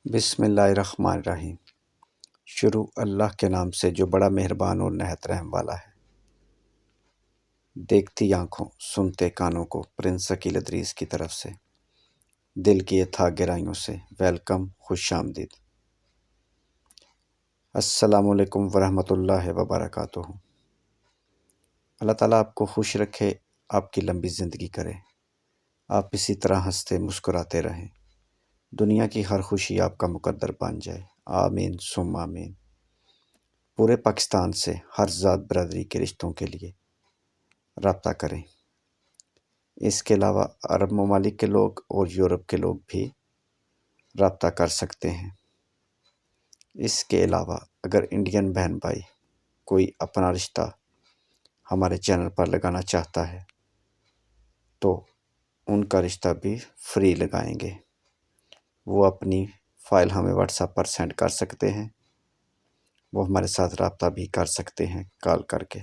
بسم اللہ الرحمن الرحیم۔ شروع اللہ کے نام سے جو بڑا مہربان اور نہایت رحم والا ہے۔ دیکھتی آنکھوں سنتے کانوں کو پرنس ثقیل ادریس کی طرف سے دل کی اتھاہ گہرائیوں سے ویلکم، خوش آمدید۔ السلام علیکم ورحمۃ اللہ وبرکاتہ۔ اللہ تعالیٰ آپ کو خوش رکھے، آپ کی لمبی زندگی کرے، آپ اسی طرح ہنستے مسکراتے رہیں، دنیا کی ہر خوشی آپ کا مقدر بن جائے، آمین ثم آمین۔ پورے پاکستان سے ہر ذات برادری کے رشتوں کے لیے رابطہ کریں۔ اس کے علاوہ عرب ممالک کے لوگ اور یورپ کے لوگ بھی رابطہ کر سکتے ہیں۔ اس کے علاوہ اگر انڈین بہن بھائی کوئی اپنا رشتہ ہمارے چینل پر لگانا چاہتا ہے تو ان کا رشتہ بھی فری لگائیں گے۔ وہ اپنی فائل ہمیں واٹس ایپ پر سینڈ کر سکتے ہیں، وہ ہمارے ساتھ رابطہ بھی کر سکتے ہیں کال کر کے۔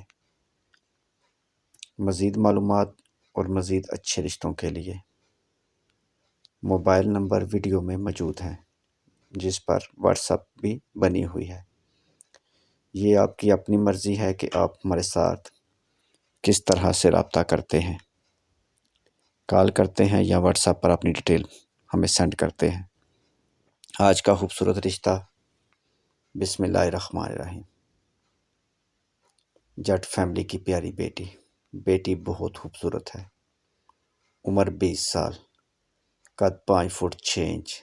مزید معلومات اور مزید اچھے رشتوں کے لیے موبائل نمبر ویڈیو میں موجود ہیں، جس پر واٹس ایپ بھی بنی ہوئی ہے۔ یہ آپ کی اپنی مرضی ہے کہ آپ ہمارے ساتھ کس طرح سے رابطہ کرتے ہیں، کال کرتے ہیں یا واٹس ایپ پر اپنی ڈیٹیل ہمیں سینڈ کرتے ہیں۔ آج کا خوبصورت رشتہ، بسم اللہ الرحمن الرحیم۔ جٹ فیملی کی پیاری بیٹی بہت خوبصورت ہے، عمر 20 سال، قد 5 فٹ 6 انچ،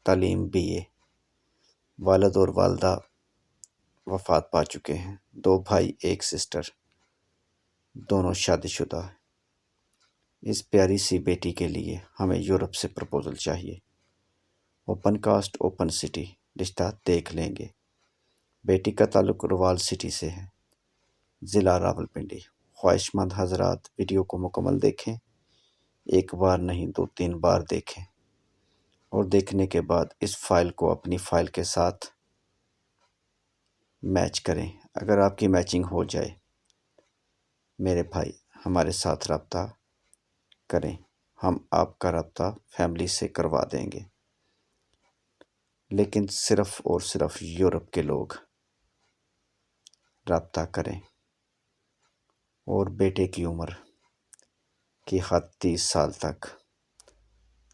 تعلیم BA، والد اور والدہ وفات پا چکے ہیں، 2 بھائی 1 سسٹر، دونوں شادی شدہ ہیں۔ اس پیاری سی بیٹی کے لیے ہمیں یورپ سے پرپوزل چاہیے۔ اوپن کاسٹ اوپن سٹی رشتہ دیکھ لیں گے۔ بیٹی کا تعلق روال سٹی سے ہے، ضلع راولپنڈی۔ خواہش مند حضرات ویڈیو کو مکمل دیکھیں، ایک بار نہیں 2-3 بار دیکھیں، اور دیکھنے کے بعد اس فائل کو اپنی فائل کے ساتھ میچ کریں۔ اگر آپ کی میچنگ ہو جائے میرے بھائی ہمارے ساتھ رابطہ کریں، ہم آپ کا رابطہ فیملی سے کروا دیں گے، لیکن صرف اور صرف یورپ کے لوگ رابطہ کریں۔ اور بیٹے کی عمر کی حد 30 سال تک،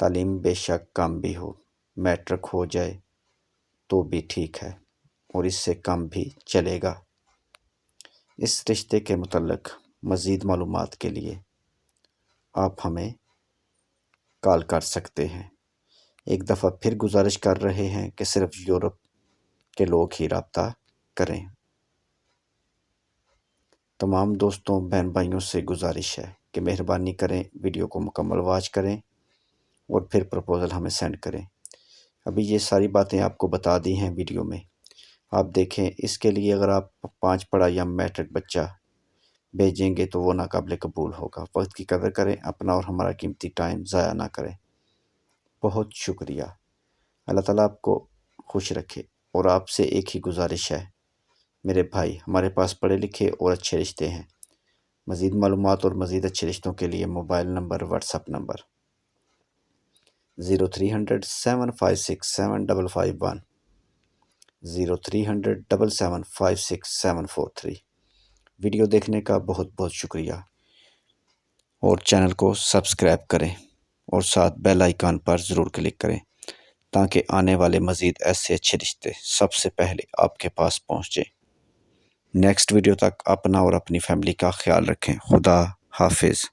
تعلیم بے شک کم بھی ہو، میٹرک ہو جائے تو بھی ٹھیک ہے، اور اس سے کم بھی چلے گا۔ اس رشتے کے متعلق مزید معلومات کے لیے آپ ہمیں کال کر سکتے ہیں۔ ایک دفعہ پھر گزارش کر رہے ہیں کہ صرف یورپ کے لوگ ہی رابطہ کریں۔ تمام دوستوں بہن بھائیوں سے گزارش ہے کہ مہربانی کریں ویڈیو کو مکمل واچ کریں اور پھر پرپوزل ہمیں سینڈ کریں۔ ابھی یہ ساری باتیں آپ کو بتا دی ہیں ویڈیو میں، آپ دیکھیں۔ اس کے لیے اگر آپ 5 پڑھا یا میٹرک بچہ بھیجیں گے تو وہ ناقابل قبول ہوگا۔ وقت کی قدر کریں، اپنا اور ہمارا قیمتی ٹائم ضائع نہ کریں۔ بہت شکریہ۔ اللہ تعالیٰ آپ کو خوش رکھے۔ اور آپ سے ایک ہی گزارش ہے میرے بھائی، ہمارے پاس پڑھے لکھے اور اچھے رشتے ہیں۔ مزید معلومات اور مزید اچھے رشتوں کے لیے mobile number, what's app number 0300 756 7551 0300 775 6743۔ Video دیکھنے کا بہت بہت شکریہ، اور چینل کو سبسکرائب کریں اور ساتھ بیل آئیکن پر ضرور کلک کریں تاکہ آنے والے مزید ایسے اچھے رشتے سب سے پہلے آپ کے پاس پہنچیں۔ نیکسٹ ویڈیو تک اپنا اور اپنی فیملی کا خیال رکھیں۔ خدا حافظ۔